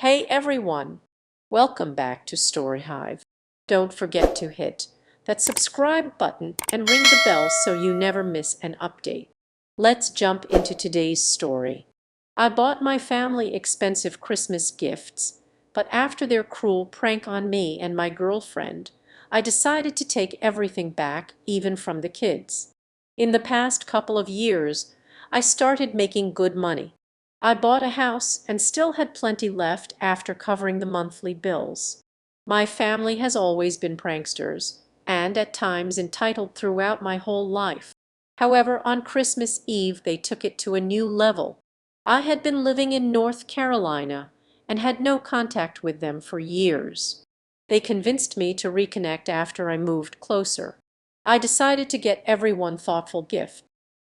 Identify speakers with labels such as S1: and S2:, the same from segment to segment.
S1: Hey everyone! Welcome back to Story Hive. Don't forget to hit that subscribe button and ring the bell so you never miss an update. Let's jump into today's story. I bought my family expensive Christmas gifts, but after their cruel prank on me and my girlfriend, I decided to take everything back, even from the kids. In the past couple of years, I started making good money. I bought a house and still had plenty left after covering the monthly bills. My family has always been pranksters, and at times entitled throughout my whole life. However, on Christmas Eve they took it to a new level. I had been living in North Carolina and had no contact with them for years. They convinced me to reconnect after I moved closer. I decided to get everyone thoughtful gifts.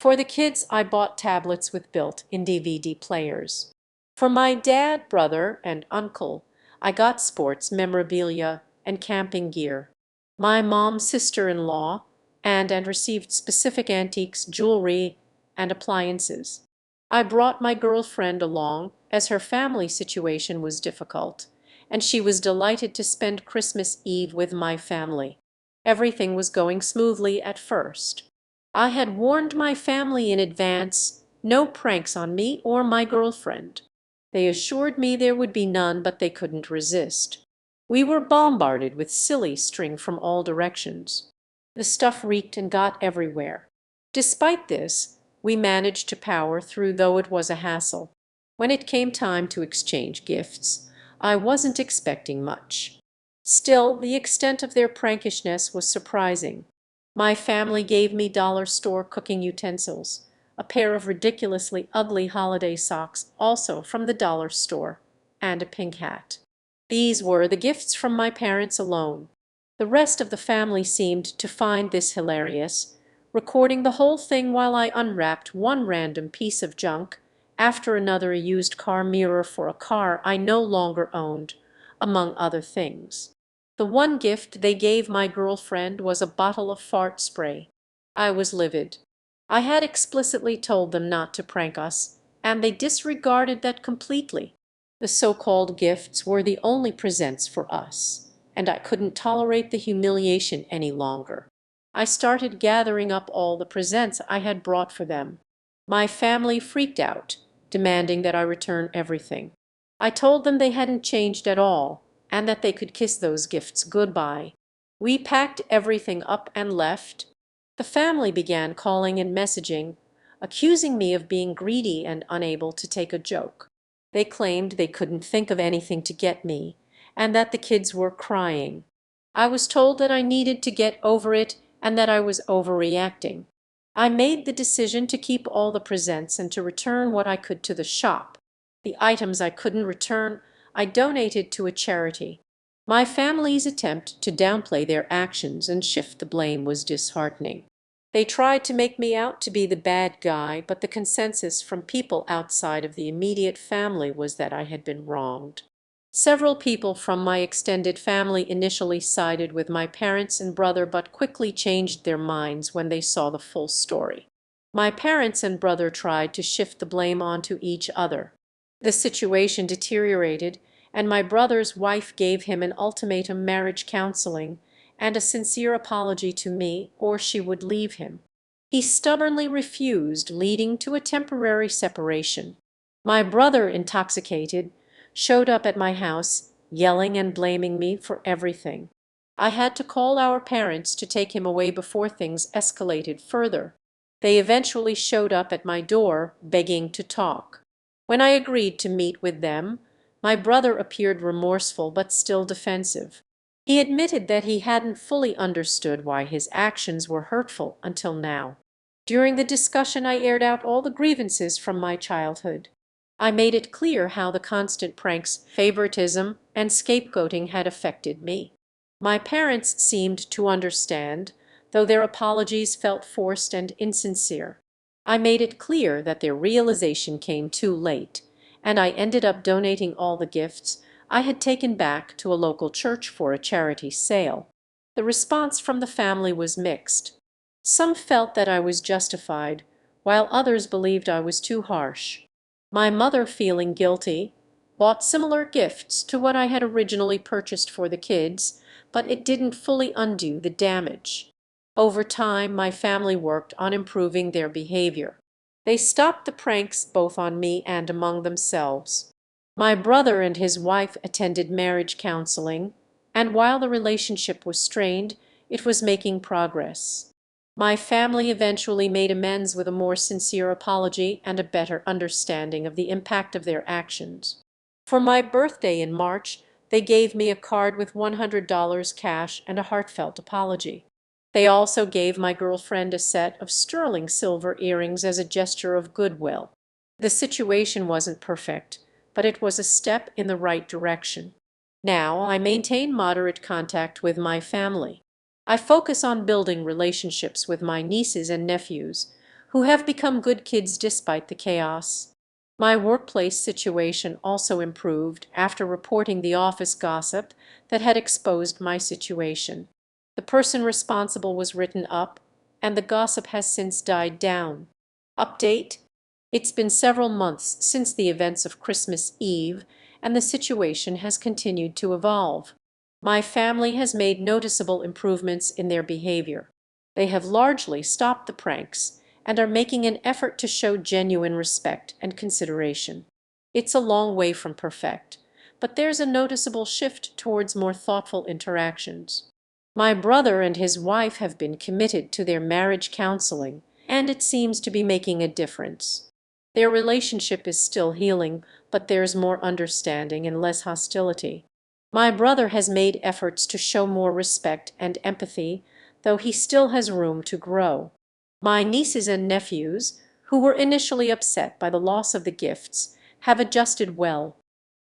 S1: For the kids, I bought tablets with built-in DVD players. For my dad, brother, and uncle, I got sports memorabilia and camping gear. My mom's sister-in-law and received specific antiques, jewelry, and appliances. I brought my girlfriend along as her family situation was difficult, and she was delighted to spend Christmas Eve with my family. Everything was going smoothly at first. I had warned my family in advance, no pranks on me or my girlfriend. They assured me there would be none, but they couldn't resist. We were bombarded with silly string from all directions. The stuff reeked and got everywhere. Despite this, we managed to power through, though it was a hassle. When it came time to exchange gifts, I wasn't expecting much. Still, the extent of their prankishness was surprising. My family gave me dollar store cooking utensils, a pair of ridiculously ugly holiday socks also from the dollar store, and a pink hat. These were the gifts from my parents alone. The rest of the family seemed to find this hilarious, recording the whole thing while I unwrapped one random piece of junk after another, a used car mirror for a car I no longer owned, among other things. The one gift they gave my girlfriend was a bottle of fart spray. I was livid. I had explicitly told them not to prank us, and they disregarded that completely. The so-called gifts were the only presents for us, and I couldn't tolerate the humiliation any longer. I started gathering up all the presents I had brought for them. My family freaked out, demanding that I return everything. I told them they hadn't changed at all, and that they could kiss those gifts goodbye. We packed everything up and left. The family began calling and messaging, accusing me of being greedy and unable to take a joke. They claimed they couldn't think of anything to get me, and that the kids were crying. I was told that I needed to get over it and that I was overreacting. I made the decision to keep all the presents and to return what I could to the shop. The items I couldn't return, I donated to a charity. My family's attempt to downplay their actions and shift the blame was disheartening. They tried to make me out to be the bad guy, but the consensus from people outside of the immediate family was that I had been wronged. Several people from my extended family initially sided with my parents and brother, but quickly changed their minds when they saw the full story. My parents and brother tried to shift the blame onto each other. The situation deteriorated, and my brother's wife gave him an ultimatum, marriage counseling, and a sincere apology to me, or she would leave him. He stubbornly refused, leading to a temporary separation. My brother, intoxicated, showed up at my house, yelling and blaming me for everything. I had to call our parents to take him away before things escalated further. They eventually showed up at my door, begging to talk. When I agreed to meet with them, my brother appeared remorseful but still defensive. He admitted that he hadn't fully understood why his actions were hurtful until now. During the discussion, I aired out all the grievances from my childhood. I made it clear how the constant pranks, favoritism, and scapegoating had affected me. My parents seemed to understand, though their apologies felt forced and insincere. I made it clear that their realization came too late, and I ended up donating all the gifts I had taken back to a local church for a charity sale. The response from the family was mixed. Some felt that I was justified, while others believed I was too harsh. My mother, feeling guilty, bought similar gifts to what I had originally purchased for the kids, but it didn't fully undo the damage. Over time, my family worked on improving their behavior. They stopped the pranks both on me and among themselves. My brother and his wife attended marriage counseling, and while the relationship was strained, it was making progress. My family eventually made amends with a more sincere apology and a better understanding of the impact of their actions. For my birthday in March, they gave me a card with $100 cash and a heartfelt apology. They also gave my girlfriend a set of sterling silver earrings as a gesture of goodwill. The situation wasn't perfect, but it was a step in the right direction. Now I maintain moderate contact with my family. I focus on building relationships with my nieces and nephews, who have become good kids despite the chaos. My workplace situation also improved after reporting the office gossip that had exposed my situation. The person responsible was written up, and the gossip has since died down. Update: it's been several months since the events of Christmas Eve, and the situation has continued to evolve. My family has made noticeable improvements in their behavior. They have largely stopped the pranks and are making an effort to show genuine respect and consideration. It's a long way from perfect, but there's a noticeable shift towards more thoughtful interactions. My brother and his wife have been committed to their marriage counseling, and it seems to be making a difference. Their relationship is still healing, but there's more understanding and less hostility. My brother has made efforts to show more respect and empathy, though he still has room to grow. My nieces and nephews, who were initially upset by the loss of the gifts, have adjusted well.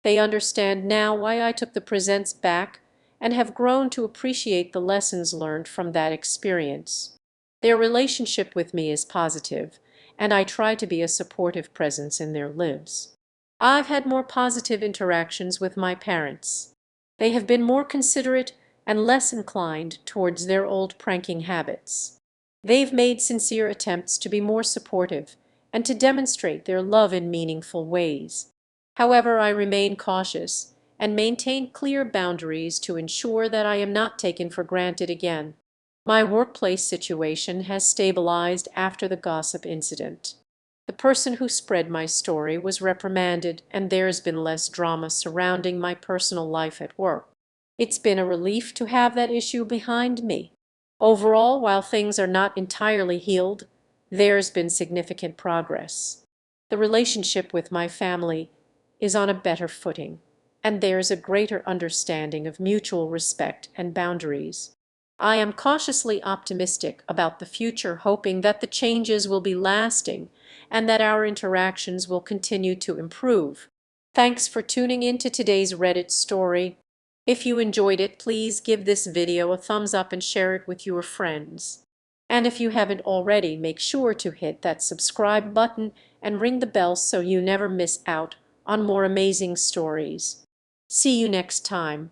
S1: They understand now why I took the presents back and have grown to appreciate the lessons learned from that experience. Their relationship with me is positive, and I try to be a supportive presence in their lives. I've had more positive interactions with my parents. They have been more considerate and less inclined towards their old pranking habits. They've made sincere attempts to be more supportive and to demonstrate their love in meaningful ways. However, I remain cautious and maintain clear boundaries to ensure that I am not taken for granted again. My workplace situation has stabilized after the gossip incident. The person who spread my story was reprimanded, and there's been less drama surrounding my personal life at work. It's been a relief to have that issue behind me. Overall, while things are not entirely healed, there's been significant progress. The relationship with my family is on a better footing, and there's a greater understanding of mutual respect and boundaries. I am cautiously optimistic about the future, hoping that the changes will be lasting and that our interactions will continue to improve. Thanks for tuning in to today's Reddit story. If you enjoyed it, please give this video a thumbs up and share it with your friends. And if you haven't already, make sure to hit that subscribe button and ring the bell so you never miss out on more amazing stories. See you next time.